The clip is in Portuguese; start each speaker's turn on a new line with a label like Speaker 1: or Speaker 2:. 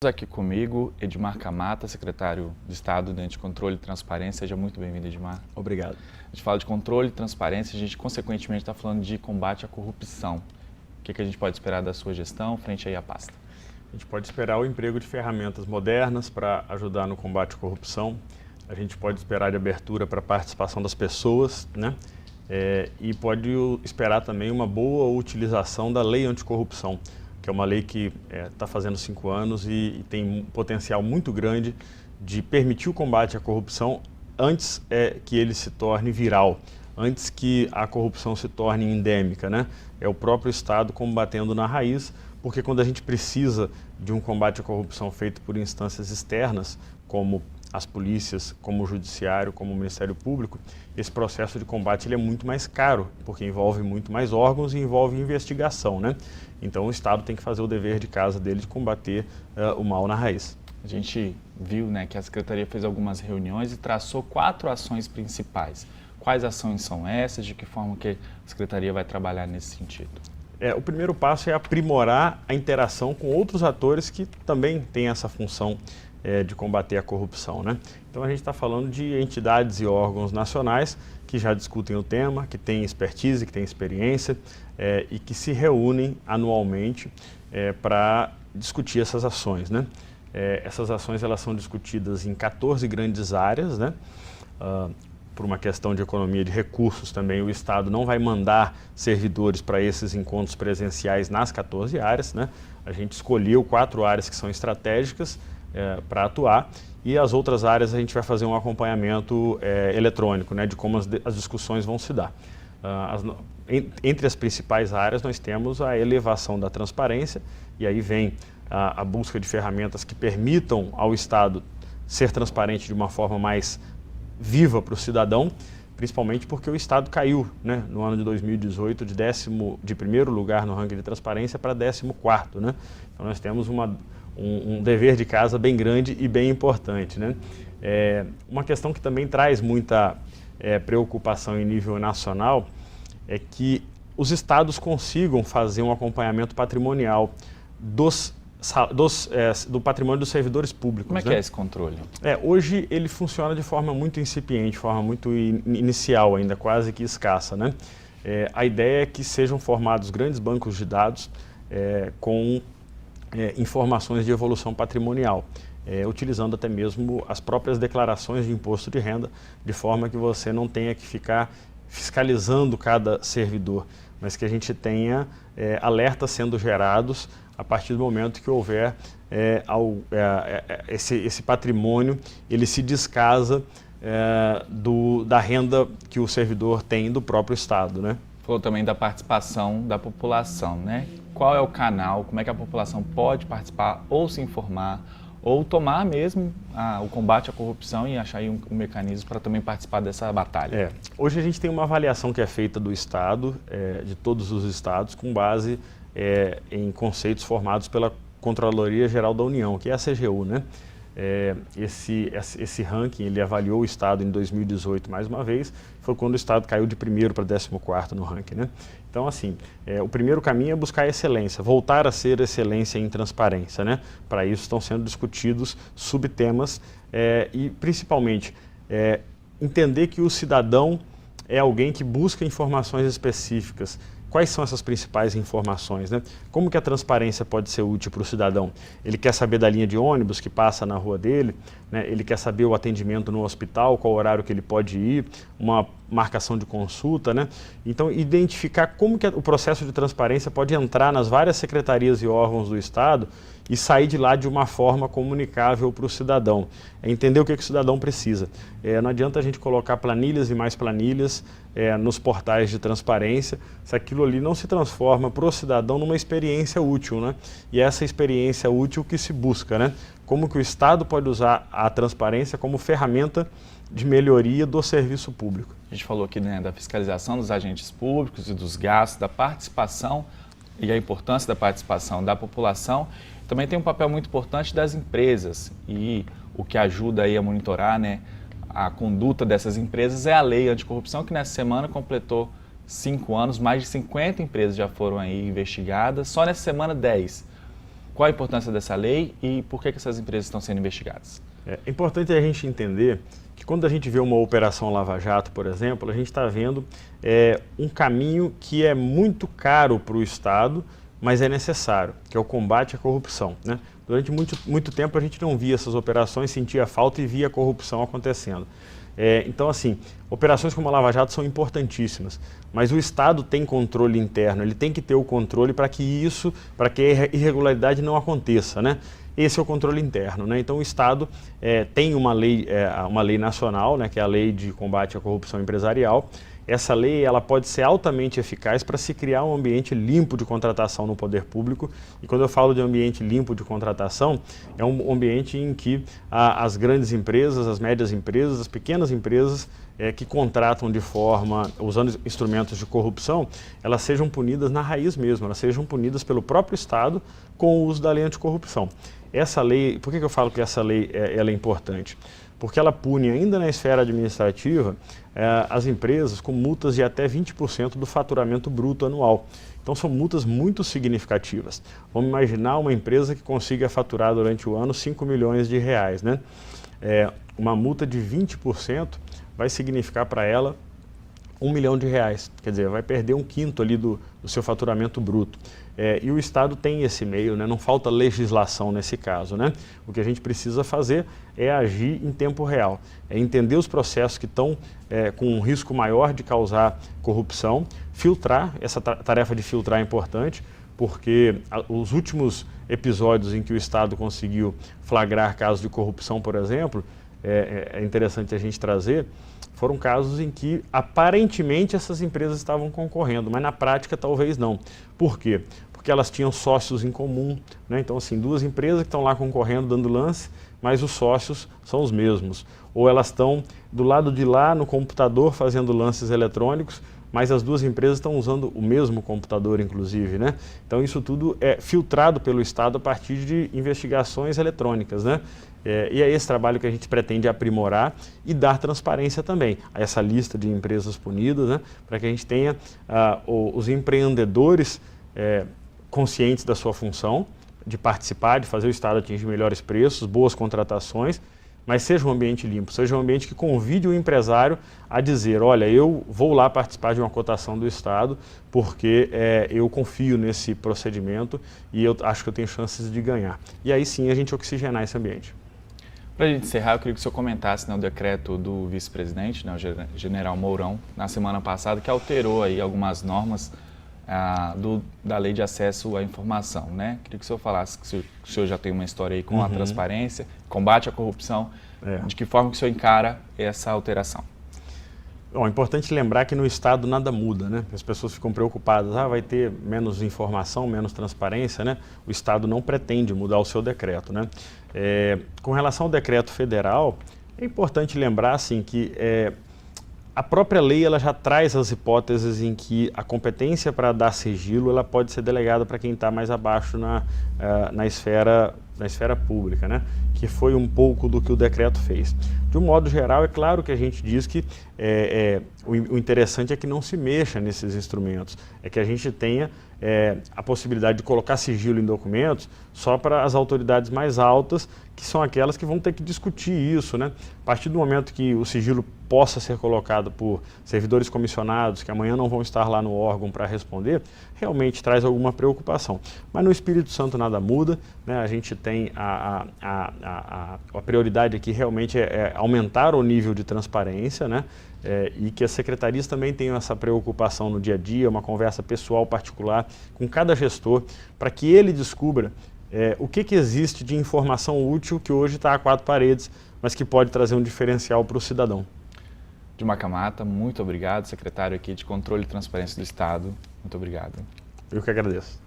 Speaker 1: Aqui comigo, Edmar Camata, secretário de Estado de Anticontrole e Transparência. Seja muito bem-vindo, Edmar.
Speaker 2: Obrigado.
Speaker 1: A gente fala de controle e transparência, a gente consequentemente está falando de combate à corrupção. O que a gente pode esperar da sua gestão frente aí à pasta?
Speaker 2: A gente pode esperar o emprego de ferramentas modernas para ajudar no combate à corrupção. A gente pode esperar de abertura para a participação das pessoas, né? E pode esperar também uma boa utilização da lei anticorrupção, que é uma lei que está fazendo 5 anos e tem um potencial muito grande de permitir o combate à corrupção antes que ele se torne viral, antes que a corrupção se torne endêmica, né? É o próprio Estado combatendo na raiz, porque quando a gente precisa de um combate à corrupção feito por instâncias externas, como as polícias, como o judiciário, como o Ministério Público, esse processo de combate ele é muito mais caro, porque envolve muito mais órgãos e envolve investigação, né? Então o Estado tem que fazer o dever de casa dele de combater o mal na raiz.
Speaker 1: A gente viu, né, que a Secretaria fez algumas reuniões e traçou 4 ações principais. Quais ações são essas? De que forma que a Secretaria vai trabalhar nesse sentido?
Speaker 2: O primeiro passo é aprimorar a interação com outros atores que também têm essa função de combater a corrupção, né? Então a gente está falando de entidades e órgãos nacionais que já discutem o tema, que têm expertise, que têm experiência e que se reúnem anualmente para discutir essas ações, né? Essas ações elas são discutidas em 14 grandes áreas, né? Por uma questão de economia de recursos também, o Estado não vai mandar servidores para esses encontros presenciais nas 14 áreas, né? A gente escolheu 4 áreas que são estratégicas para atuar e as outras áreas a gente vai fazer um acompanhamento eletrônico, né, de como as discussões vão se dar. Entre as principais áreas nós temos a elevação da transparência e aí vem a busca de ferramentas que permitam ao Estado ser transparente de uma forma mais viva para o cidadão, principalmente porque o Estado caiu, né, no ano de 2018 de primeiro lugar no ranking de transparência para 14º, né? Então nós temos um dever de casa bem grande e bem importante, né? Uma questão que também traz muita preocupação em nível nacional é que os estados consigam fazer um acompanhamento patrimonial do patrimônio dos servidores públicos.
Speaker 1: Como é que é esse controle?
Speaker 2: Hoje ele funciona de forma muito incipiente, de forma muito inicial ainda, quase que escassa, né? A ideia é que sejam formados grandes bancos de dados com informações de evolução patrimonial, utilizando até mesmo as próprias declarações de imposto de renda, de forma que você não tenha que ficar fiscalizando cada servidor, mas que a gente tenha alertas sendo gerados a partir do momento que houver esse patrimônio, ele se descasa da renda que o servidor tem do próprio Estado, né?
Speaker 1: Falou também da participação da população, né? Qual é o canal, como é que a população pode participar ou se informar ou tomar mesmo o combate à corrupção e achar aí um mecanismo para também participar dessa batalha?
Speaker 2: Hoje a gente tem uma avaliação que é feita do Estado, de todos os estados, com base em conceitos formados pela Controladoria Geral da União, que é a CGU, né? Esse ranking ele avaliou o Estado em 2018 mais uma vez, foi quando o Estado caiu de primeiro para 14º no ranking, né? Então assim, o primeiro caminho é buscar a excelência, voltar a ser excelência em transparência, né? Para isso estão sendo discutidos subtemas e principalmente entender que o cidadão é alguém que busca informações específicas. Quais são essas principais informações, né? Como que a transparência pode ser útil para o cidadão? Ele quer saber da linha de ônibus que passa na rua dele, né? Ele quer saber o atendimento no hospital, qual horário que ele pode ir, uma marcação de consulta, né? Então, identificar como que o processo de transparência pode entrar nas várias secretarias e órgãos do Estado e sair de lá de uma forma comunicável para o cidadão. Entender o que o cidadão precisa. Não adianta a gente colocar planilhas e mais planilhas nos portais de transparência, se aquilo ali não se transforma para o cidadão numa experiência útil, né? E essa experiência útil que se busca, né? Como que o Estado pode usar a transparência como ferramenta de melhoria do serviço público.
Speaker 1: A gente falou aqui, né, da fiscalização dos agentes públicos e dos gastos, da participação e a importância da participação da população. Também tem um papel muito importante das empresas e o que ajuda aí a monitorar, né, a conduta dessas empresas é a lei anticorrupção, que nessa semana completou 5 anos, mais de 50 empresas já foram aí investigadas, só nessa semana 10. qual a importância dessa lei e por que essas empresas estão sendo investigadas?
Speaker 2: É importante a gente entender que quando a gente vê uma operação Lava Jato, por exemplo, a gente está vendo um caminho que é muito caro para o Estado, mas é necessário, que é o combate à corrupção, né? Durante muito tempo a gente não via essas operações, sentia falta e via a corrupção acontecendo. Então, assim, operações como a Lava Jato são importantíssimas, mas o Estado tem controle interno, ele tem que ter o controle para que a irregularidade não aconteça, né? Esse é o controle interno, né? Então o Estado tem uma lei nacional, né, que é a Lei de Combate à Corrupção Empresarial. Essa lei ela pode ser altamente eficaz para se criar um ambiente limpo de contratação no poder público. E quando eu falo de ambiente limpo de contratação, é um ambiente em que as grandes empresas, as médias empresas, as pequenas empresas que contratam usando instrumentos de corrupção, elas sejam punidas na raiz mesmo, elas sejam punidas pelo próprio Estado com o uso da lei anticorrupção. Essa lei, por que eu falo que essa lei ela é importante? Porque ela pune ainda na esfera administrativa as empresas com multas de até 20% do faturamento bruto anual. Então são multas muito significativas. Vamos imaginar uma empresa que consiga faturar durante o ano 5 milhões de reais, né? Uma multa de 20% vai significar para ela 1 milhão de reais, quer dizer, vai perder 1/5 ali do seu faturamento bruto. E o Estado tem esse meio, né? Não falta legislação nesse caso, né? O que a gente precisa fazer é agir em tempo real, é entender os processos que estão com um risco maior de causar corrupção, filtrar, essa tarefa de filtrar é importante, porque os últimos episódios em que o Estado conseguiu flagrar casos de corrupção, por exemplo, é interessante a gente trazer, foram casos em que aparentemente essas empresas estavam concorrendo, mas na prática talvez não. Por quê? Porque elas tinham sócios em comum, né? Então, assim, duas empresas que estão lá concorrendo, dando lance, mas os sócios são os mesmos. Ou elas estão do lado de lá no computador fazendo lances eletrônicos, mas as duas empresas estão usando o mesmo computador, inclusive, né? Então isso tudo é filtrado pelo Estado a partir de investigações eletrônicas, né? E é esse trabalho que a gente pretende aprimorar e dar transparência também a essa lista de empresas punidas, né? Para que a gente tenha os empreendedores conscientes da sua função, de participar, de fazer o Estado atingir melhores preços, boas contratações, mas seja um ambiente limpo, seja um ambiente que convide o empresário a dizer, olha, eu vou lá participar de uma cotação do Estado porque eu confio nesse procedimento e eu acho que eu tenho chances de ganhar. E aí sim a gente oxigenar esse ambiente.
Speaker 1: Para a gente encerrar, eu queria que o senhor comentasse o decreto do vice-presidente, né, o general Mourão, na semana passada, que alterou aí algumas normas da Lei de Acesso à Informação, né? Queria que o senhor falasse que o senhor já tem uma história aí com a transparência, combate à corrupção, de que forma que o senhor encara essa alteração?
Speaker 2: Bom, é importante lembrar que no Estado nada muda, né? As pessoas ficam preocupadas, vai ter menos informação, menos transparência, né? O Estado não pretende mudar o seu decreto, né? Com relação ao decreto federal, é importante lembrar, assim, que a própria lei ela já traz as hipóteses em que a competência para dar sigilo ela pode ser delegada para quem está mais abaixo na esfera pública, né? Que foi um pouco do que o decreto fez. De um modo geral, é claro que a gente diz que o interessante é que não se mexa nesses instrumentos, é que a gente tenha a possibilidade de colocar sigilo em documentos só para as autoridades mais altas, que são aquelas que vão ter que discutir isso, né? A partir do momento que o sigilo possa ser colocado por servidores comissionados, que amanhã não vão estar lá no órgão para responder, realmente traz alguma preocupação. Mas no Espírito Santo nada muda, né? A gente tem a prioridade aqui realmente é aumentar o nível de transparência, né? E que as secretarias também tenham essa preocupação no dia a dia, uma conversa pessoal particular com cada gestor, para que ele descubra o que existe de informação útil que hoje está a quatro paredes, mas que pode trazer um diferencial para o cidadão.
Speaker 1: Dilma Mata, muito obrigado, secretário aqui de Controle e Transparência do Estado. Muito obrigado.
Speaker 2: Eu que agradeço.